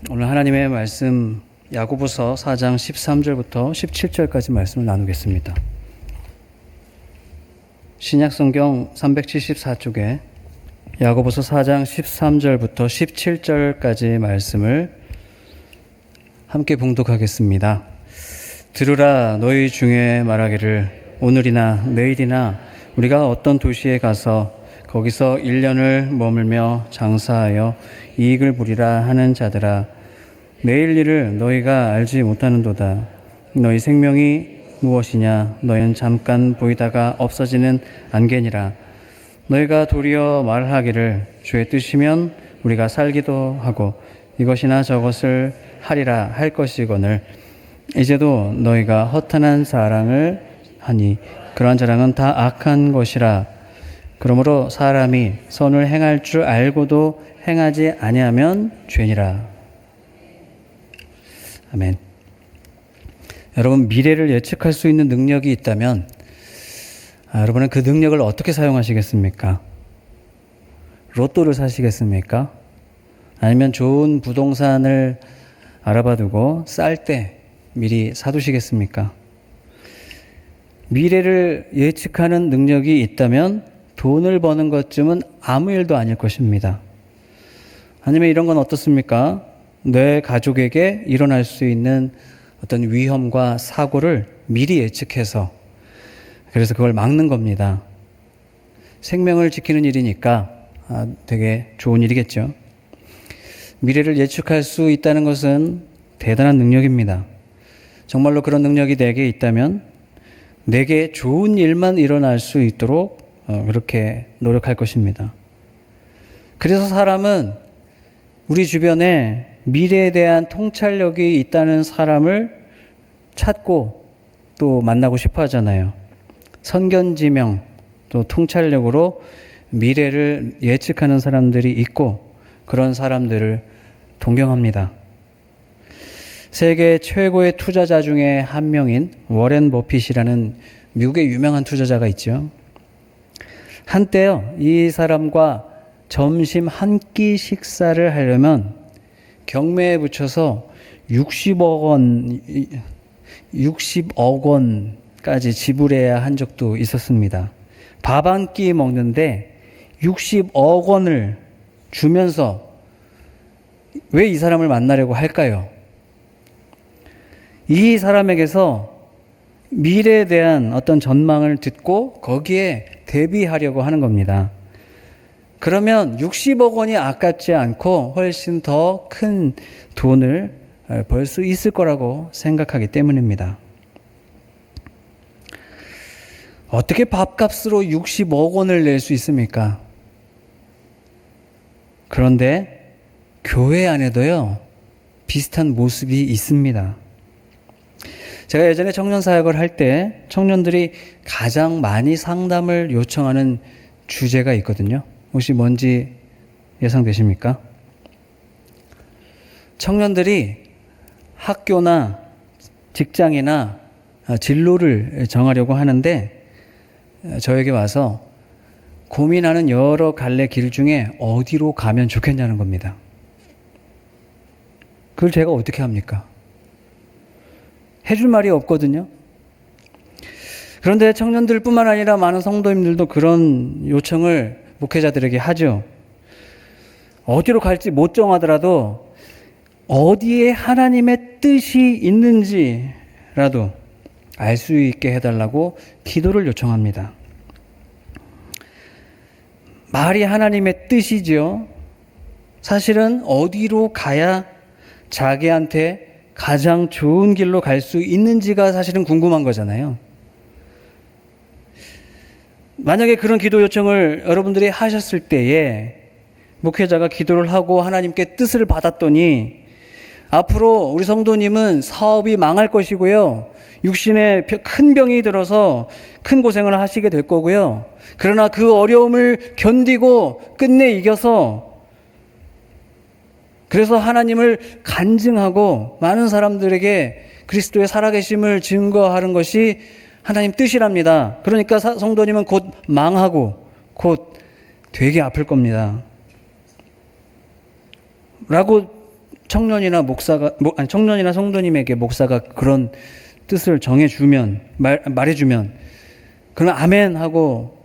오늘 하나님의 말씀 야고보서 4장 13절부터 17절까지 말씀을 나누겠습니다. 신약성경 374쪽에 야고보서 4장 13절부터 17절까지 말씀을 함께 봉독하겠습니다. 들으라, 너희 중에 말하기를 오늘이나 내일이나 우리가 어떤 도시에 가서 거기서 1년을 머물며 장사하여 이익을 보리라 하는 자들아, 내일 일을 너희가 알지 못하는도다. 너희 생명이 무엇이냐? 너희는 잠깐 보이다가 없어지는 안개니라. 너희가 도리어 말하기를 주의 뜻이면 우리가 살기도 하고 이것이나 저것을 하리라 할 것이거늘 이제도 너희가 허탄한 자랑을 하니 그러한 자랑은 다 악한 것이라. 그러므로 사람이 선을 행할 줄 알고도 행하지 아니하면 죄니라. 아멘. 여러분, 미래를 예측할 수 있는 능력이 있다면 여러분은 그 능력을 어떻게 사용하시겠습니까? 로또를 사시겠습니까? 아니면 좋은 부동산을 알아봐두고 쌀 때 미리 사두시겠습니까? 미래를 예측하는 능력이 있다면 돈을 버는 것쯤은 아무 일도 아닐 것입니다. 아니면 이런 건 어떻습니까? 내 가족에게 일어날 수 있는 어떤 위험과 사고를 미리 예측해서 그래서 그걸 막는 겁니다. 생명을 지키는 일이니까 되게 좋은 일이겠죠. 미래를 예측할 수 있다는 것은 대단한 능력입니다. 정말로 그런 능력이 내게 있다면 내게 좋은 일만 일어날 수 있도록 그렇게 노력할 것입니다. 그래서 사람은 우리 주변에 미래에 대한 통찰력이 있다는 사람을 찾고 또 만나고 싶어 하잖아요. 선견지명 또 통찰력으로 미래를 예측하는 사람들이 있고 그런 사람들을 동경합니다. 세계 최고의 투자자 중에 한 명인 워렌 버핏이라는 미국의 유명한 투자자가 있죠. 한때요, 이 사람과 점심 한 끼 식사를 하려면 경매에 붙여서 60억 원까지 지불해야 한 적도 있었습니다. 밥 한 끼 먹는데 60억 원을 주면서 왜 이 사람을 만나려고 할까요? 이 사람에게서 미래에 대한 어떤 전망을 듣고 거기에 대비하려고 하는 겁니다. 그러면 60억 원이 아깝지 않고 훨씬 더 큰 돈을 벌 수 있을 거라고 생각하기 때문입니다. 어떻게 밥값으로 60억 원을 낼 수 있습니까? 그런데 교회 안에도요, 비슷한 모습이 있습니다. 제가 예전에 청년 사역을 할 때 청년들이 가장 많이 상담을 요청하는 주제가 있거든요. 혹시 뭔지 예상되십니까? 청년들이 학교나 직장이나 진로를 정하려고 하는데 저에게 와서 고민하는 여러 갈래 길 중에 어디로 가면 좋겠냐는 겁니다. 그걸 제가 어떻게 합니까? 해줄 말이 없거든요. 그런데 청년들뿐만 아니라 많은 성도님들도 그런 요청을 목회자들에게 하죠. 어디로 갈지 못 정하더라도 어디에 하나님의 뜻이 있는지라도 알 수 있게 해달라고 기도를 요청합니다. 말이 하나님의 뜻이죠. 사실은 어디로 가야 자기한테 가장 좋은 길로 갈 수 있는지가 사실은 궁금한 거잖아요. 만약에 그런 기도 요청을 여러분들이 하셨을 때에 목회자가 기도를 하고 하나님께 뜻을 받았더니 앞으로 우리 성도님은 사업이 망할 것이고요. 육신에 큰 병이 들어서 큰 고생을 하시게 될 거고요. 그러나 그 어려움을 견디고 끝내 이겨서 그래서 하나님을 간증하고 많은 사람들에게 그리스도의 살아계심을 증거하는 것이 하나님 뜻이랍니다. 그러니까 성도님은 곧 망하고 곧 되게 아플 겁니다. 라고 청년이나 성도님에게 목사가 그런 뜻을 정해주면, 말해주면, 그럼 아멘 하고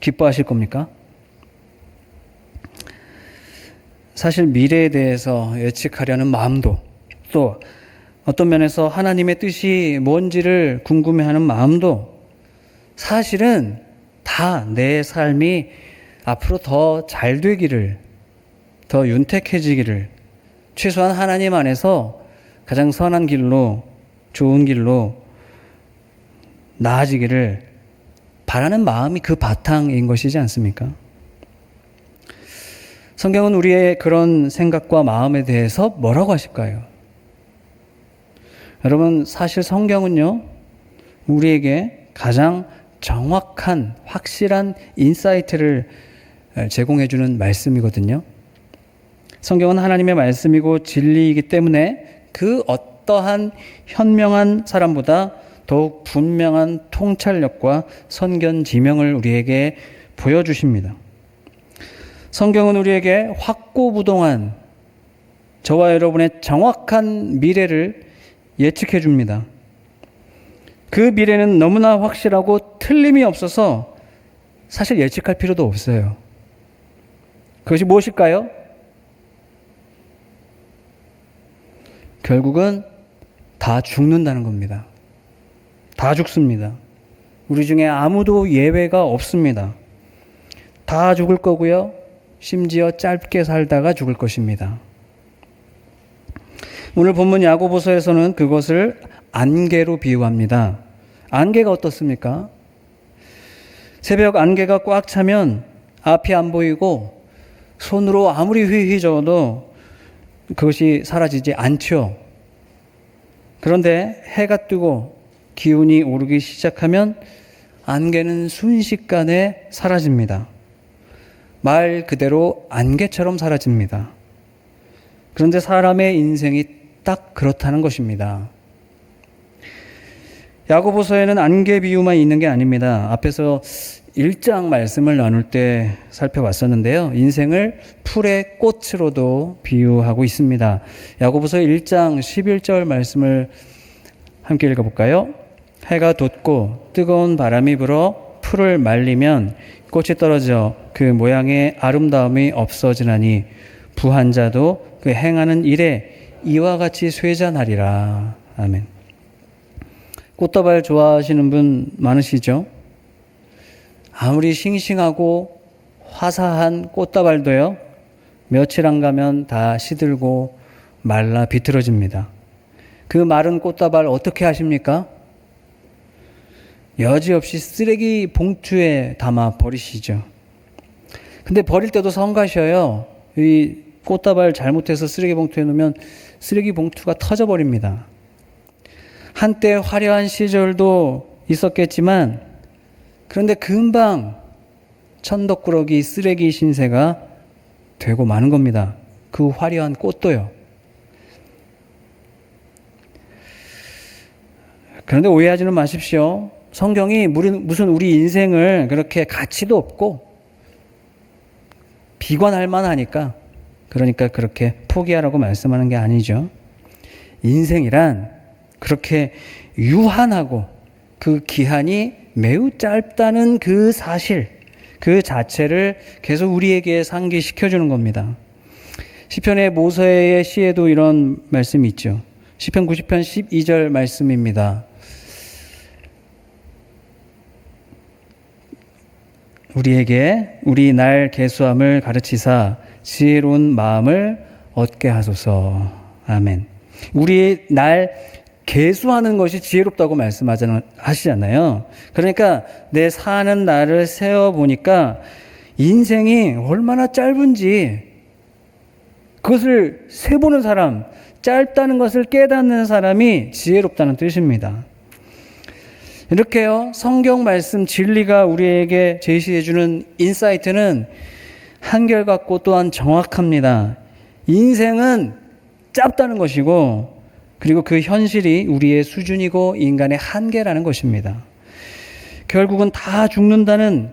기뻐하실 겁니까? 사실 미래에 대해서 예측하려는 마음도, 또 어떤 면에서 하나님의 뜻이 뭔지를 궁금해하는 마음도 사실은 다 내 삶이 앞으로 더 잘 되기를, 더 윤택해지기를, 최소한 하나님 안에서 가장 선한 길로, 좋은 길로 나아지기를 바라는 마음이 그 바탕인 것이지 않습니까? 성경은 우리의 그런 생각과 마음에 대해서 뭐라고 하실까요? 여러분, 사실 성경은요, 우리에게 가장 정확한, 확실한 인사이트를 제공해주는 말씀이거든요. 성경은 하나님의 말씀이고 진리이기 때문에 그 어떠한 현명한 사람보다 더욱 분명한 통찰력과 선견 지명을 우리에게 보여주십니다. 성경은 우리에게 확고부동한 저와 여러분의 정확한 미래를 예측해 줍니다. 그 미래는 너무나 확실하고 틀림이 없어서 사실 예측할 필요도 없어요. 그것이 무엇일까요? 결국은 다 죽는다는 겁니다. 다 죽습니다. 우리 중에 아무도 예외가 없습니다. 다 죽을 거고요. 심지어 짧게 살다가 죽을 것입니다. 오늘 본문 야고보서에서는 그것을 안개로 비유합니다. 안개가 어떻습니까? 새벽 안개가 꽉 차면 앞이 안 보이고 손으로 아무리 휘휘 저어도 그것이 사라지지 않죠. 그런데 해가 뜨고 기온이 오르기 시작하면 안개는 순식간에 사라집니다. 말 그대로 안개처럼 사라집니다. 그런데 사람의 인생이 딱 그렇다는 것입니다. 야고보서에는 안개 비유만 있는 게 아닙니다. 앞에서 1장 말씀을 나눌 때 살펴봤었는데요. 인생을 풀의 꽃으로도 비유하고 있습니다. 야고보서 1장 11절 말씀을 함께 읽어볼까요? 해가 돋고 뜨거운 바람이 불어 풀을 말리면 꽃이 떨어져 그 모양의 아름다움이 없어지나니 부한 자도 그 행하는 일에 이와 같이 쇠잔하리라. 아멘. 꽃다발 좋아하시는 분 많으시죠? 아무리 싱싱하고 화사한 꽃다발도요, 며칠 안 가면 다 시들고 말라 비틀어집니다. 그 마른 꽃다발 어떻게 하십니까? 여지없이 쓰레기 봉투에 담아 버리시죠. 근데 버릴 때도 성가셔요. 이 꽃다발 잘못해서 쓰레기 봉투에 넣으면 쓰레기 봉투가 터져버립니다. 한때 화려한 시절도 있었겠지만 그런데 금방 천덕꾸러기 쓰레기 신세가 되고 마는 겁니다. 그 화려한 꽃도요. 그런데 오해하지는 마십시오. 성경이 무슨 우리 인생을 그렇게 가치도 없고 비관할 만하니까 그러니까 그렇게 포기하라고 말씀하는 게 아니죠. 인생이란 그렇게 유한하고 그 기한이 매우 짧다는 그 사실, 그 자체를 계속 우리에게 상기시켜주는 겁니다. 시편의 모세의 시에도 이런 말씀이 있죠. 시편 90편 12절 말씀입니다. 우리에게 우리 날 계수함을 가르치사 지혜로운 마음을 얻게 하소서. 아멘. 우리 날 계수하는 것이 지혜롭다고 말씀하시잖아요. 그러니까 내 사는 날을 세어보니까 인생이 얼마나 짧은지 그것을 세보는 사람, 짧다는 것을 깨닫는 사람이 지혜롭다는 뜻입니다. 이렇게요, 성경 말씀 진리가 우리에게 제시해주는 인사이트는 한결같고 또한 정확합니다. 인생은 짧다는 것이고 그리고 그 현실이 우리의 수준이고 인간의 한계라는 것입니다. 결국은 다 죽는다는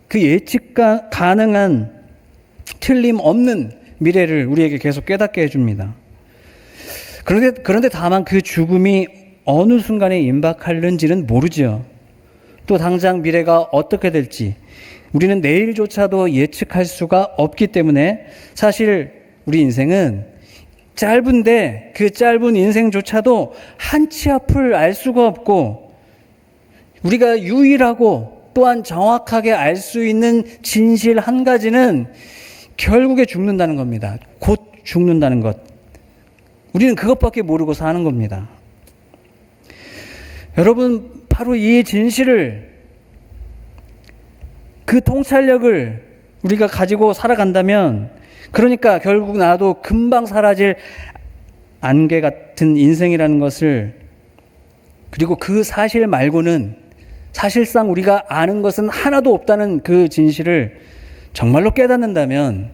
그 예측 가능한 틀림없는 미래를 우리에게 계속 깨닫게 해줍니다. 그런데 다만 그 죽음이 어느 순간에 임박할는지는 모르죠. 또 당장 미래가 어떻게 될지 우리는 내일조차도 예측할 수가 없기 때문에 사실 우리 인생은 짧은데 그 짧은 인생조차도 한치 앞을 알 수가 없고 우리가 유일하고 또한 정확하게 알 수 있는 진실 한 가지는 결국에 죽는다는 겁니다. 곧 죽는다는 것. 우리는 그것밖에 모르고 사는 겁니다. 여러분, 바로 이 진실을, 그 통찰력을 우리가 가지고 살아간다면, 그러니까 결국 나도 금방 사라질 안개 같은 인생이라는 것을, 그리고 그 사실 말고는 사실상 우리가 아는 것은 하나도 없다는 그 진실을 정말로 깨닫는다면,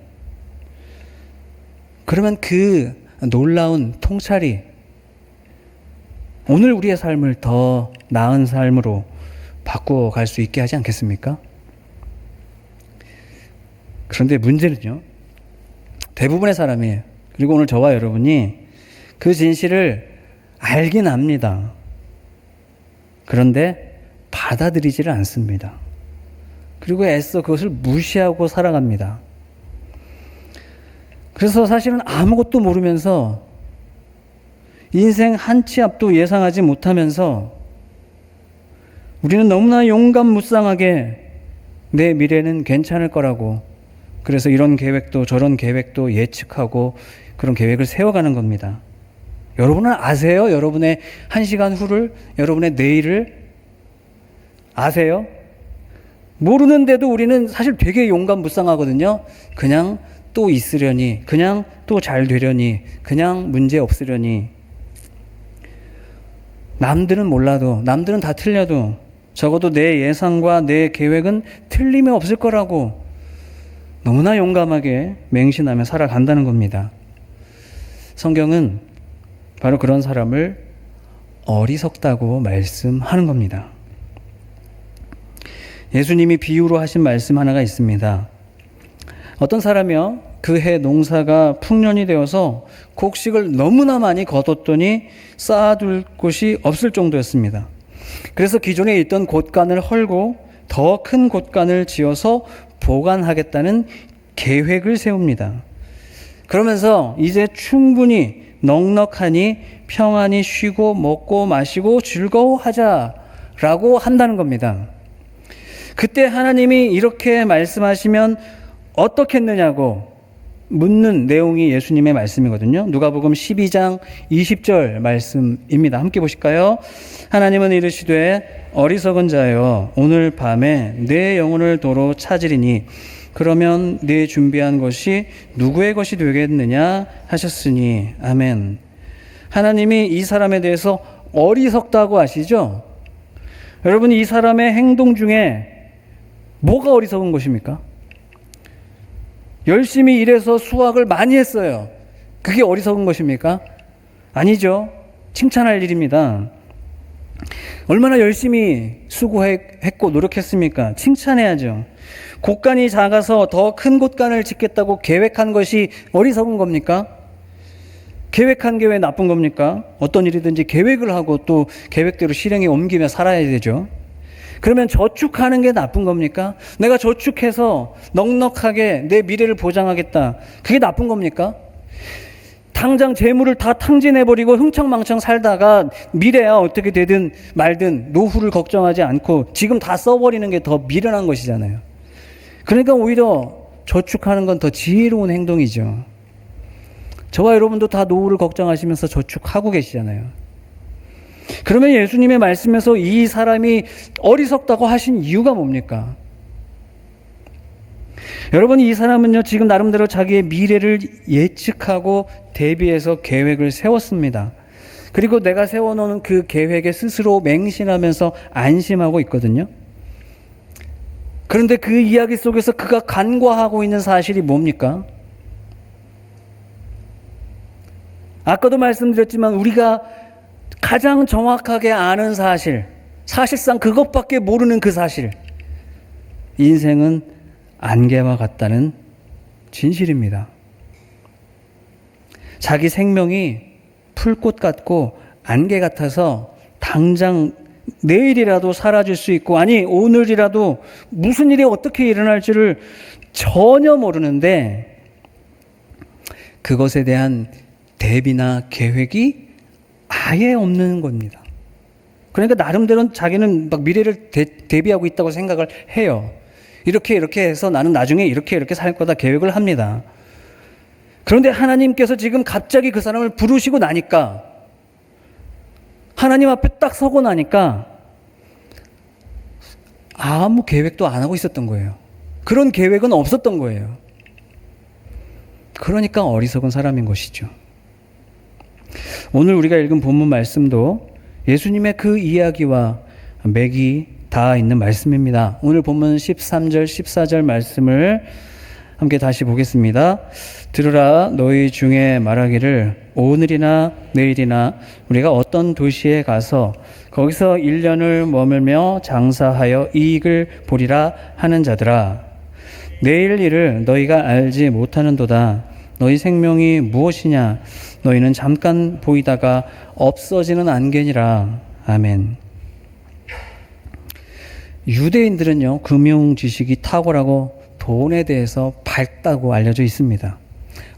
그러면 그 놀라운 통찰이 오늘 우리의 삶을 더 나은 삶으로 바꿔갈 수 있게 하지 않겠습니까? 그런데 문제는요, 대부분의 사람이, 그리고 오늘 저와 여러분이 그 진실을 알긴 압니다. 그런데 받아들이지를 않습니다. 그리고 애써 그것을 무시하고 살아갑니다. 그래서 사실은 아무것도 모르면서 인생 한 치 앞도 예상하지 못하면서 우리는 너무나 용감무쌍하게 내 미래는 괜찮을 거라고, 그래서 이런 계획도 저런 계획도 예측하고 그런 계획을 세워가는 겁니다. 여러분은 아세요? 여러분의 1시간 후를, 여러분의 내일을 아세요? 모르는데도 우리는 사실 되게 용감무쌍하거든요. 그냥 또 있으려니, 그냥 또 잘 되려니, 그냥 문제 없으려니. 남들은 몰라도, 남들은 다 틀려도 적어도 내 예상과 내 계획은 틀림이 없을 거라고 너무나 용감하게 맹신하며 살아간다는 겁니다. 성경은 바로 그런 사람을 어리석다고 말씀하는 겁니다. 예수님이 비유로 하신 말씀 하나가 있습니다. 어떤 사람이요, 그 해 농사가 풍년이 되어서 곡식을 너무나 많이 거뒀더니 쌓아둘 곳이 없을 정도였습니다. 그래서 기존에 있던 곳간을 헐고 더 큰 곳간을 지어서 보관하겠다는 계획을 세웁니다. 그러면서 이제 충분히 넉넉하니 평안히 쉬고 먹고 마시고 즐거워하자라고 한다는 겁니다. 그때 하나님이 이렇게 말씀하시면 어떻겠느냐고 묻는 내용이 예수님의 말씀이거든요. 누가복음 12장 20절 말씀입니다. 함께 보실까요? 하나님은 이르시되 어리석은 자여 오늘 밤에 내 영혼을 도로 찾으리니 그러면 네 준비한 것이 누구의 것이 되겠느냐 하셨으니. 아멘. 하나님이 이 사람에 대해서 어리석다고 하시죠? 여러분, 이 사람의 행동 중에 뭐가 어리석은 것입니까? 열심히 일해서 수확을 많이 했어요. 그게 어리석은 것입니까? 아니죠. 칭찬할 일입니다. 얼마나 열심히 수고했고 노력했습니까? 칭찬해야죠. 곳간이 작아서 더 큰 곳간을 짓겠다고 계획한 것이 어리석은 겁니까? 계획한 게 왜 나쁜 겁니까? 어떤 일이든지 계획을 하고 또 계획대로 실행에 옮기며 살아야 되죠. 그러면 저축하는 게 나쁜 겁니까? 내가 저축해서 넉넉하게 내 미래를 보장하겠다. 그게 나쁜 겁니까? 당장 재물을 다 탕진해버리고 흥청망청 살다가 미래야 어떻게 되든 말든 노후를 걱정하지 않고 지금 다 써버리는 게 더 미련한 것이잖아요. 그러니까 오히려 저축하는 건 더 지혜로운 행동이죠. 저와 여러분도 다 노후를 걱정하시면서 저축하고 계시잖아요. 그러면 예수님의 말씀에서 이 사람이 어리석다고 하신 이유가 뭡니까? 여러분, 이 사람은요, 지금 나름대로 자기의 미래를 예측하고 대비해서 계획을 세웠습니다. 그리고 내가 세워놓은 그 계획에 스스로 맹신하면서 안심하고 있거든요. 그런데 그 이야기 속에서 그가 간과하고 있는 사실이 뭡니까? 아까도 말씀드렸지만 우리가 가장 정확하게 아는 사실, 사실상 그것밖에 모르는 그 사실, 인생은 안개와 같다는 진실입니다. 자기 생명이 풀꽃 같고 안개 같아서 당장 내일이라도 사라질 수 있고, 아니 오늘이라도 무슨 일이 어떻게 일어날지를 전혀 모르는데 그것에 대한 대비나 계획이 아예 없는 겁니다. 그러니까 나름대로 자기는 막 미래를 대비하고 있다고 생각을 해요. 이렇게 해서 나는 나중에 이렇게 살 거다 계획을 합니다. 그런데 하나님께서 지금 갑자기 그 사람을 부르시고 나니까, 하나님 앞에 딱 서고 나니까 아무 계획도 안 하고 있었던 거예요. 그런 계획은 없었던 거예요. 그러니까 어리석은 사람인 것이죠. 오늘 우리가 읽은 본문 말씀도 예수님의 그 이야기와 맥이 다 있는 말씀입니다. 오늘 본문 13절, 14절 말씀을 함께 다시 보겠습니다. 들으라, 너희 중에 말하기를 오늘이나 내일이나 우리가 어떤 도시에 가서 거기서 1년을 머물며 장사하여 이익을 보리라 하는 자들아, 내일 일을 너희가 알지 못하는도다. 너희 생명이 무엇이냐? 너희는 잠깐 보이다가 없어지는 안개니라. 아멘. 유대인들은요, 금융 지식이 탁월하고 돈에 대해서 밝다고 알려져 있습니다.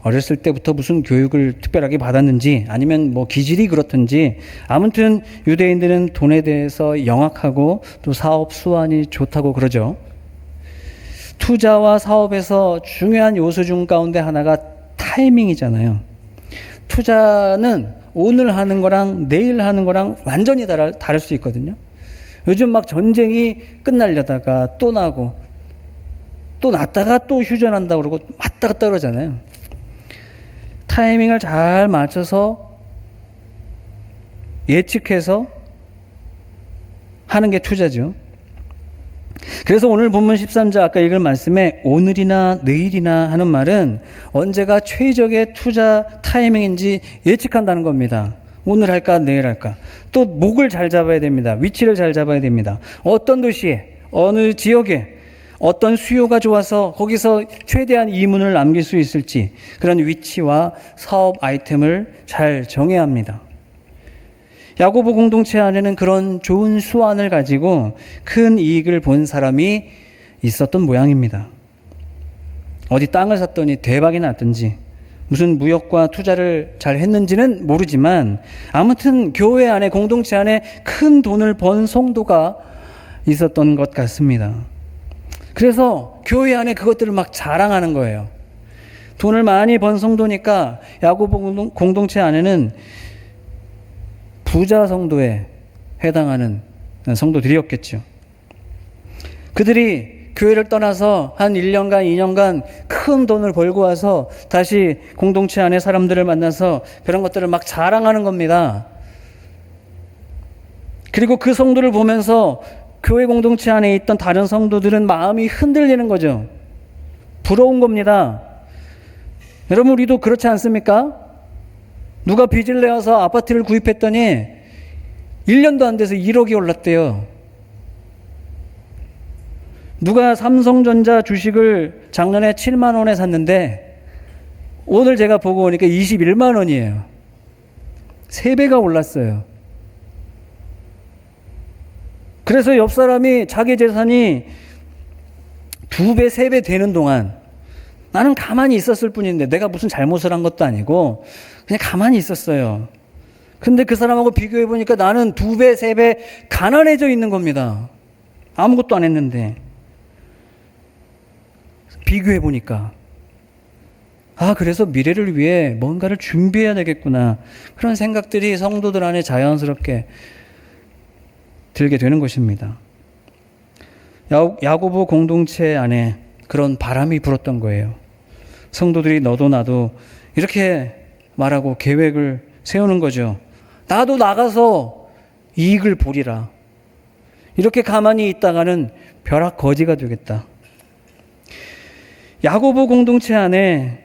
어렸을 때부터 무슨 교육을 특별하게 받았는지 아니면 뭐 기질이 그렇든지 아무튼 유대인들은 돈에 대해서 영악하고 또 사업 수완이 좋다고 그러죠. 투자와 사업에서 중요한 요소 중 가운데 하나가 타이밍이잖아요. 투자는 오늘 하는 거랑 내일 하는 거랑 완전히 다를 수 있거든요. 요즘 막 전쟁이 끝나려다가 또 나고 또 났다가 또 휴전한다고 그러고 왔다 갔다 그러잖아요. 타이밍을 잘 맞춰서 예측해서 하는 게 투자죠. 그래서 오늘 본문 13절 아까 읽은 말씀에 오늘이나 내일이나 하는 말은 언제가 최적의 투자 타이밍인지 예측한다는 겁니다. 오늘 할까 내일 할까. 또 목을 잘 잡아야 됩니다. 위치를 잘 잡아야 됩니다. 어떤 도시에 어느 지역에 어떤 수요가 좋아서 거기서 최대한 이문을 남길 수 있을지 그런 위치와 사업 아이템을 잘 정해야 합니다. 야고보 공동체 안에는 그런 좋은 수완을 가지고 큰 이익을 본 사람이 있었던 모양입니다. 어디 땅을 샀더니 대박이 났든지 무슨 무역과 투자를 잘 했는지는 모르지만 아무튼 교회 안에 공동체 안에 큰 돈을 번 성도가 있었던 것 같습니다. 그래서 교회 안에 그것들을 막 자랑하는 거예요. 돈을 많이 번 성도니까 야고보 공동체 안에는 부자 성도에 해당하는 성도들이었겠죠. 그들이 교회를 떠나서 한 1년간, 2년간 큰 돈을 벌고 와서 다시 공동체 안에 사람들을 만나서 그런 것들을 막 자랑하는 겁니다. 그리고 그 성도를 보면서 교회 공동체 안에 있던 다른 성도들은 마음이 흔들리는 거죠. 부러운 겁니다. 여러분, 우리도 그렇지 않습니까? 누가 빚을 내어서 아파트를 구입했더니 1년도 안 돼서 1억이 올랐대요. 누가 삼성전자 주식을 작년에 7만 원에 샀는데 오늘 제가 보고 오니까 21만 원이에요. 3배가 올랐어요. 그래서 옆 사람이 자기 재산이 2배, 3배 되는 동안 나는 가만히 있었을 뿐인데 내가 무슨 잘못을 한 것도 아니고 그냥 가만히 있었어요. 근데 그 사람하고 비교해 보니까 나는 2배, 3배 가난해져 있는 겁니다. 아무것도 안 했는데. 비교해 보니까 그래서 미래를 위해 뭔가를 준비해야 되겠구나. 그런 생각들이 성도들 안에 자연스럽게 들게 되는 것입니다. 야고보 공동체 안에 그런 바람이 불었던 거예요. 성도들이 너도 나도 이렇게 말하고 계획을 세우는 거죠. 나도 나가서 이익을 보리라. 이렇게 가만히 있다가는 벼락 거지가 되겠다. 야고보 공동체 안에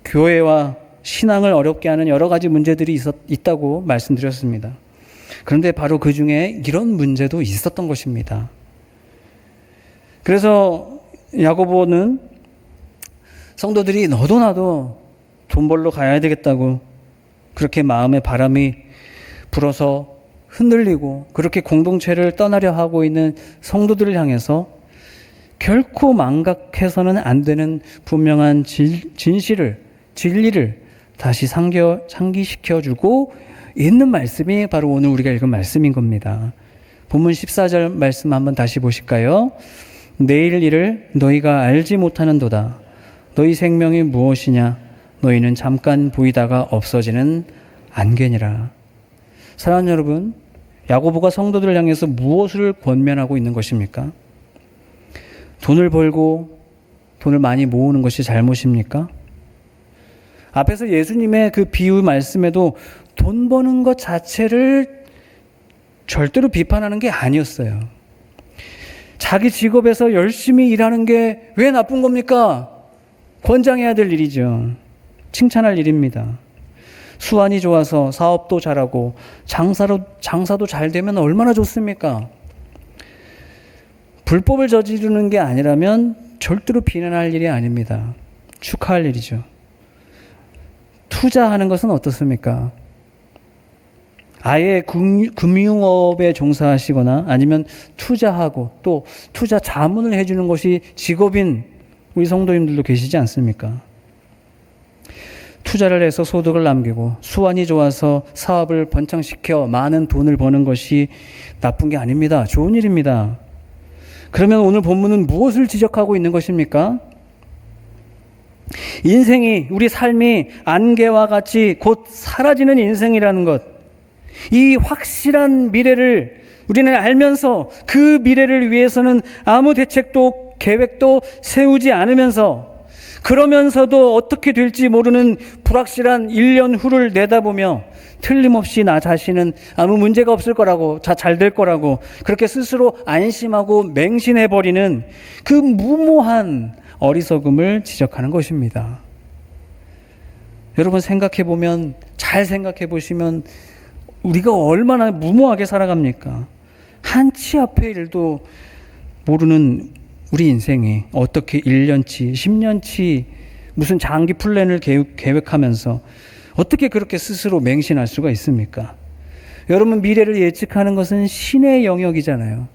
교회와 신앙을 어렵게 하는 여러 가지 문제들이 있다고 말씀드렸습니다. 그런데 바로 그 중에 이런 문제도 있었던 것입니다. 그래서 야고보는 성도들이 너도 나도 돈 벌러 가야 되겠다고 그렇게 마음에 바람이 불어서 흔들리고 그렇게 공동체를 떠나려 하고 있는 성도들을 향해서 결코 망각해서는 안 되는 분명한 진리를 다시 상기시켜주고 있는 말씀이 바로 오늘 우리가 읽은 말씀인 겁니다. 본문 14절 말씀 한번 다시 보실까요? 내일 일을 너희가 알지 못하는도다. 너희 생명이 무엇이냐? 너희는 잠깐 보이다가 없어지는 안개니라. 사랑하는 여러분, 야고보가 성도들을 향해서 무엇을 권면하고 있는 것입니까? 돈을 벌고 돈을 많이 모으는 것이 잘못입니까? 앞에서 예수님의 그 비유 말씀에도 돈 버는 것 자체를 절대로 비판하는 게 아니었어요. 자기 직업에서 열심히 일하는 게 왜 나쁜 겁니까? 권장해야 될 일이죠. 칭찬할 일입니다. 수완이 좋아서 사업도 잘하고 장사도 잘 되면 얼마나 좋습니까? 불법을 저지르는 게 아니라면 절대로 비난할 일이 아닙니다. 축하할 일이죠. 투자하는 것은 어떻습니까? 아예 금융업에 종사하시거나 아니면 투자하고 또 투자 자문을 해주는 것이 직업인 우리 성도님들도 계시지 않습니까? 투자를 해서 소득을 남기고 수완이 좋아서 사업을 번창시켜 많은 돈을 버는 것이 나쁜 게 아닙니다. 좋은 일입니다. 그러면 오늘 본문은 무엇을 지적하고 있는 것입니까? 인생이, 우리 삶이 안개와 같이 곧 사라지는 인생이라는 것, 이 확실한 미래를 우리는 알면서 그 미래를 위해서는 아무 대책도 계획도 세우지 않으면서 그러면서도 어떻게 될지 모르는 불확실한 1년 후를 내다보며 틀림없이 나 자신은 아무 문제가 없을 거라고, 잘 될 거라고 그렇게 스스로 안심하고 맹신해버리는 그 무모한 어리석음을 지적하는 것입니다. 여러분 생각해보면, 잘 생각해보시면 우리가 얼마나 무모하게 살아갑니까? 한치 앞의 일도 모르는 우리 인생이 어떻게 1년치, 10년치 무슨 장기 플랜을 계획하면서 어떻게 그렇게 스스로 맹신할 수가 있습니까? 여러분, 미래를 예측하는 것은 신의 영역이잖아요.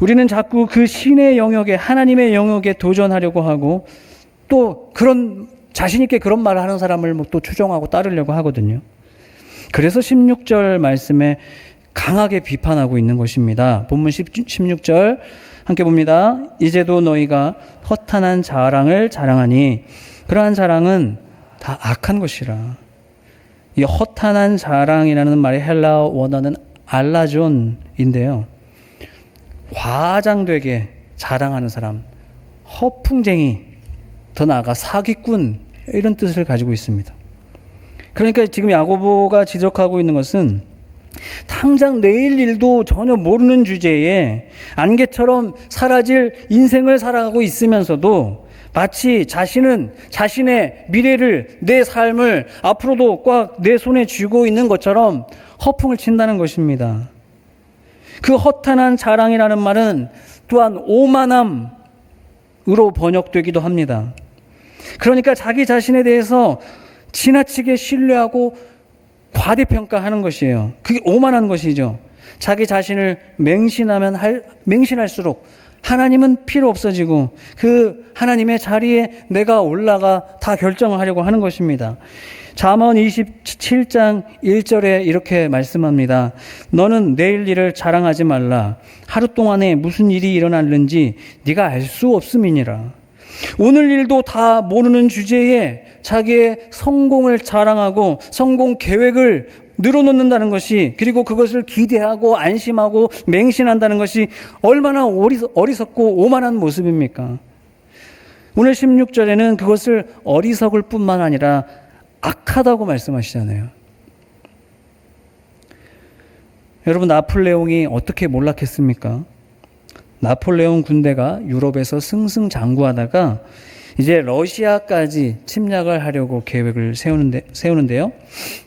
우리는 자꾸 그 신의 영역에, 하나님의 영역에 도전하려고 하고 또 그런 자신 있게 그런 말을 하는 사람을 또 추종하고 따르려고 하거든요. 그래서 16절 말씀에 강하게 비판하고 있는 것입니다. 본문 16절 함께 봅니다. 이제도 너희가 허탄한 자랑을 자랑하니 그러한 자랑은 다 악한 것이라. 이 허탄한 자랑이라는 말의 헬라어 원어는 알라존인데요. 과장되게 자랑하는 사람, 허풍쟁이, 더 나아가 사기꾼, 이런 뜻을 가지고 있습니다. 그러니까 지금 야고보가 지적하고 있는 것은 당장 내일 일도 전혀 모르는 주제에 안개처럼 사라질 인생을 살아가고 있으면서도 마치 자신은 자신의 미래를, 내 삶을 앞으로도 꽉 내 손에 쥐고 있는 것처럼 허풍을 친다는 것입니다. 그 허탄한 자랑이라는 말은 또한 오만함으로 번역되기도 합니다. 그러니까 자기 자신에 대해서 지나치게 신뢰하고 과대평가하는 것이에요. 그게 오만한 것이죠. 자기 자신을 맹신할수록 하나님은 필요 없어지고 그 하나님의 자리에 내가 올라가 다 결정을 하려고 하는 것입니다. 잠언 27장 1절에 이렇게 말씀합니다. 너는 내일 일을 자랑하지 말라. 하루 동안에 무슨 일이 일어났는지 네가 알 수 없음이니라. 오늘 일도 다 모르는 주제에 자기의 성공을 자랑하고 성공 계획을 늘어놓는다는 것이, 그리고 그것을 기대하고 안심하고 맹신한다는 것이 얼마나 어리석고 오만한 모습입니까? 오늘 16절에는 그것을 어리석을 뿐만 아니라 악하다고 말씀하시잖아요. 여러분, 나폴레옹이 어떻게 몰락했습니까? 나폴레옹 군대가 유럽에서 승승장구하다가 이제 러시아까지 침략을 하려고 계획을 세우는데요.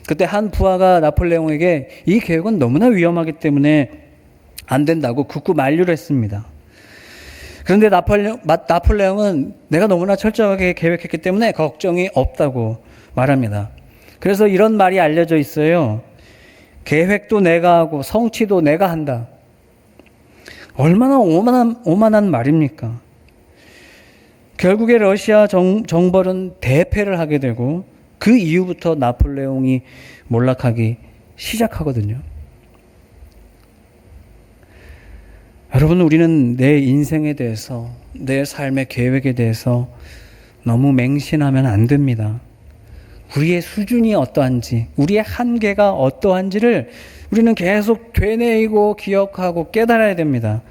그때 한 부하가 나폴레옹에게 이 계획은 너무나 위험하기 때문에 안 된다고 극구 만류를 했습니다. 그런데 나폴레옹은 내가 너무나 철저하게 계획했기 때문에 걱정이 없다고 말합니다. 그래서 이런 말이 알려져 있어요. 계획도 내가 하고 성취도 내가 한다. 얼마나 오만한 말입니까? 결국에 러시아 정벌은 대패를 하게 되고 그 이후부터 나폴레옹이 몰락하기 시작하거든요. 여러분, 우리는 내 인생에 대해서, 내 삶의 계획에 대해서 너무 맹신하면 안 됩니다. 우리의 수준이 어떠한지, 우리의 한계가 어떠한지를 우리는 계속 되뇌이고 기억하고 깨달아야 됩니다.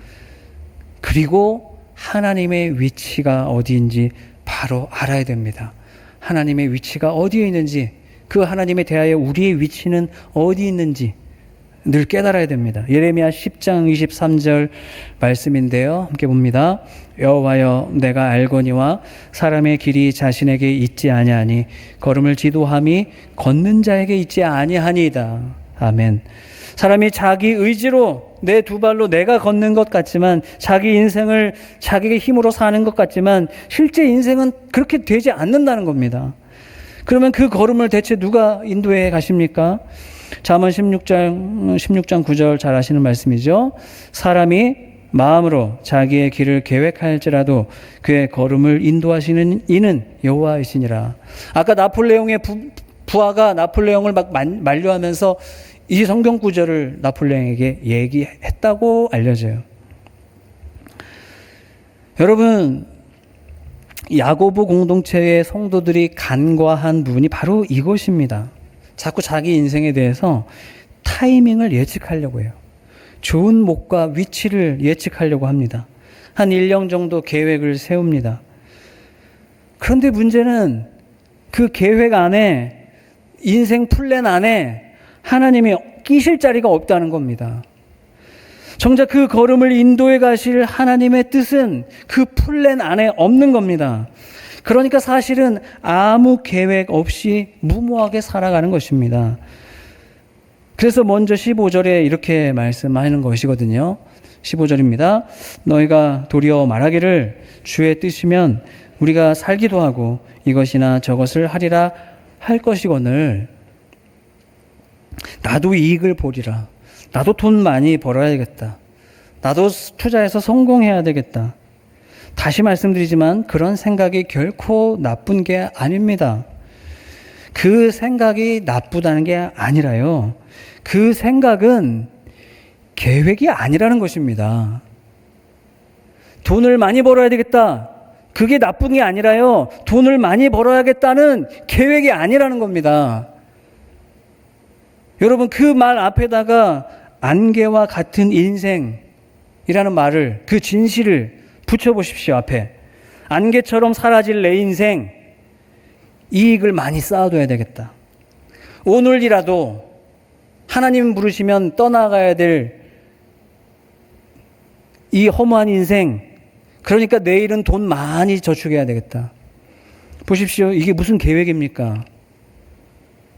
그리고 하나님의 위치가 어디인지 바로 알아야 됩니다. 하나님의 위치가 어디에 있는지, 그 하나님에 대하여 우리의 위치는 어디 있는지 늘 깨달아야 됩니다. 예레미야 10장 23절 말씀인데요. 함께 봅니다. 여호와여, 내가 알거니와 사람의 길이 자신에게 있지 아니하니 걸음을 지도함이 걷는 자에게 있지 아니하니이다. 아멘. 사람이 자기 의지로 내 두 발로 내가 걷는 것 같지만, 자기 인생을 자기의 힘으로 사는 것 같지만 실제 인생은 그렇게 되지 않는다는 겁니다. 그러면 그 걸음을 대체 누가 인도해 가십니까? 잠언 16장 9절 잘 아시는 말씀이죠. 사람이 마음으로 자기의 길을 계획할지라도 그의 걸음을 인도하시는 이는 여호와이시니라. 아까 나폴레옹의 부하가 나폴레옹을 막 만류하면서 이 성경 구절을 나폴레옹에게 얘기했다고 알려져요. 여러분, 야고보 공동체의 성도들이 간과한 부분이 바로 이것입니다. 자꾸 자기 인생에 대해서 타이밍을 예측하려고 해요. 좋은 목과 위치를 예측하려고 합니다. 한 1년 정도 계획을 세웁니다. 그런데 문제는 그 계획 안에, 인생 플랜 안에 하나님이 끼실 자리가 없다는 겁니다. 정작 그 걸음을 인도해 가실 하나님의 뜻은 그 플랜 안에 없는 겁니다. 그러니까 사실은 아무 계획 없이 무모하게 살아가는 것입니다. 그래서 먼저 15절에 이렇게 말씀하는 것이거든요. 15절입니다. 너희가 도리어 말하기를 주의 뜻이면 우리가 살기도 하고 이것이나 저것을 하리라 할 것이거늘 나도 이익을 보리라. 나도 돈 많이 벌어야겠다. 나도 투자해서 성공해야 되겠다. 다시 말씀드리지만 그런 생각이 결코 나쁜 게 아닙니다. 그 생각이 나쁘다는 게 아니라요. 그 생각은 계획이 아니라는 것입니다. 돈을 많이 벌어야 되겠다. 그게 나쁜 게 아니라요. 돈을 많이 벌어야겠다는 계획이 아니라는 겁니다. 여러분, 그 말 앞에다가 안개와 같은 인생이라는 말을, 그 진실을 붙여보십시오. 앞에 안개처럼 사라질 내 인생, 이익을 많이 쌓아둬야 되겠다. 오늘이라도 하나님 부르시면 떠나가야 될 이 허무한 인생, 그러니까 내일은 돈 많이 저축해야 되겠다. 보십시오. 이게 무슨 계획입니까?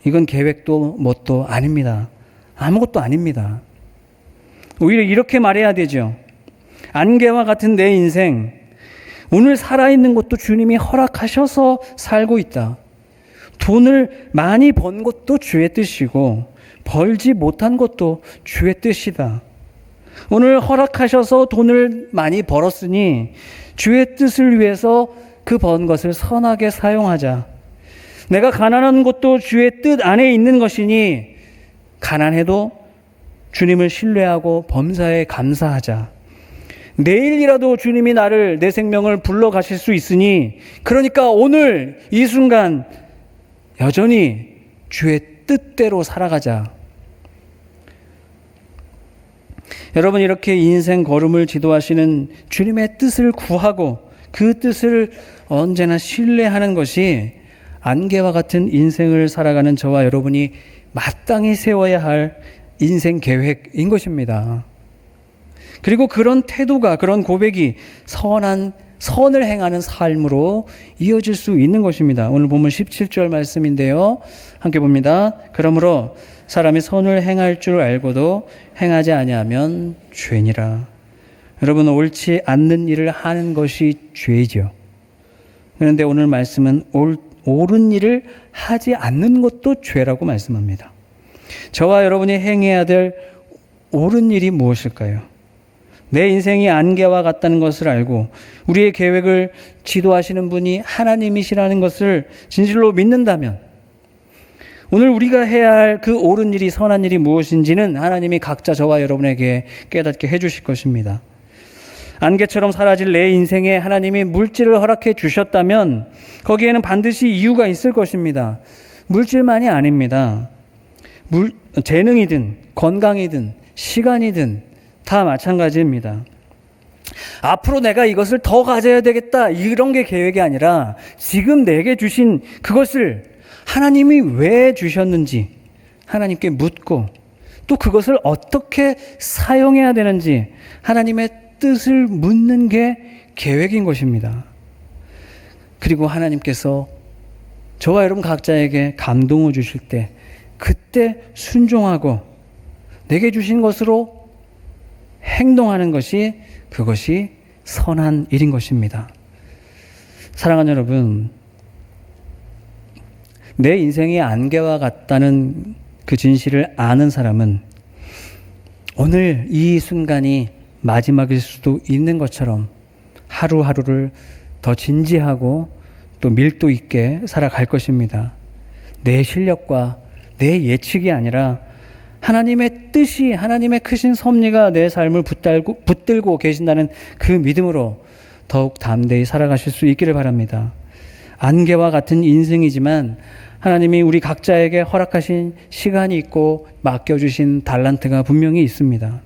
이건 계획도 뭣도 아닙니다. 아무것도 아닙니다. 오히려 이렇게 말해야 되죠. 안개와 같은 내 인생, 오늘 살아있는 것도 주님이 허락하셔서 살고 있다. 돈을 많이 번 것도 주의 뜻이고 벌지 못한 것도 주의 뜻이다. 오늘 허락하셔서 돈을 많이 벌었으니 주의 뜻을 위해서 그 번 것을 선하게 사용하자. 내가 가난한 것도 주의 뜻 안에 있는 것이니 가난해도 주님을 신뢰하고 범사에 감사하자. 내일이라도 주님이 나를, 내 생명을 불러 가실 수 있으니 그러니까 오늘 이 순간 여전히 주의 뜻대로 살아가자. 여러분, 이렇게 인생 걸음을 지도하시는 주님의 뜻을 구하고 그 뜻을 언제나 신뢰하는 것이 안개와 같은 인생을 살아가는 저와 여러분이 마땅히 세워야 할 인생 계획인 것입니다. 그리고 그런 태도가, 그런 고백이 선을 행하는 삶으로 이어질 수 있는 것입니다. 오늘 본문 17절 말씀인데요. 함께 봅니다. 그러므로 사람이 선을 행할 줄 알고도 행하지 아니하면 죄니라. 여러분, 옳지 않는 일을 하는 것이 죄이죠. 그런데 오늘 말씀은 옳은 일을 하지 않는 것도 죄라고 말씀합니다. 저와 여러분이 행해야 될 옳은 일이 무엇일까요? 내 인생이 안개와 같다는 것을 알고 우리의 계획을 지도하시는 분이 하나님이시라는 것을 진실로 믿는다면 오늘 우리가 해야 할 그 옳은 일이 선한 일이 무엇인지는 하나님이 각자 저와 여러분에게 깨닫게 해주실 것입니다. 안개처럼 사라질 내 인생에 하나님이 물질을 허락해 주셨다면 거기에는 반드시 이유가 있을 것입니다. 물질만이 아닙니다. 재능이든 건강이든 시간이든 다 마찬가지입니다. 앞으로 내가 이것을 더 가져야 되겠다 이런 게 계획이 아니라 지금 내게 주신 그것을 하나님이 왜 주셨는지 하나님께 묻고 또 그것을 어떻게 사용해야 되는지 하나님의 뜻을 묻는 게 계획인 것입니다. 그리고 하나님께서 저와 여러분 각자에게 감동을 주실 때 그때 순종하고 내게 주신 것으로 행동하는 것이 그것이 선한 일인 것입니다. 사랑하는 여러분, 내 인생이 안개와 같다는 그 진실을 아는 사람은 오늘 이 순간이 마지막일 수도 있는 것처럼 하루하루를 더 진지하고 또 밀도 있게 살아갈 것입니다. 내 실력과 내 예측이 아니라 하나님의 뜻이, 하나님의 크신 섭리가 내 삶을 붙들고 계신다는 그 믿음으로 더욱 담대히 살아가실 수 있기를 바랍니다. 안개와 같은 인생이지만 하나님이 우리 각자에게 허락하신 시간이 있고 맡겨주신 달란트가 분명히 있습니다.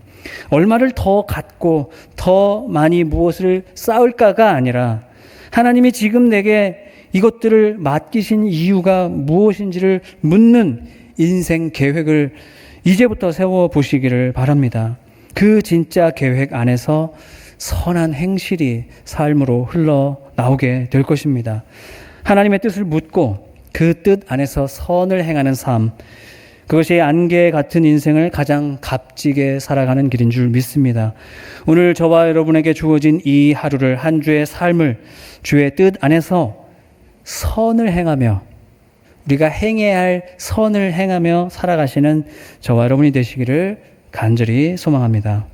얼마를 더 갖고 더 많이 무엇을 쌓을까가 아니라 하나님이 지금 내게 이것들을 맡기신 이유가 무엇인지를 묻는 인생 계획을 이제부터 세워보시기를 바랍니다. 그 진짜 계획 안에서 선한 행실이 삶으로 흘러나오게 될 것입니다. 하나님의 뜻을 묻고 그 뜻 안에서 선을 행하는 삶, 그것이 안개 같은 인생을 가장 값지게 살아가는 길인 줄 믿습니다. 오늘 저와 여러분에게 주어진 이 하루를, 한 주의 삶을 주의 뜻 안에서 선을 행하며 우리가 행해야 할 선을 행하며 살아가시는 저와 여러분이 되시기를 간절히 소망합니다.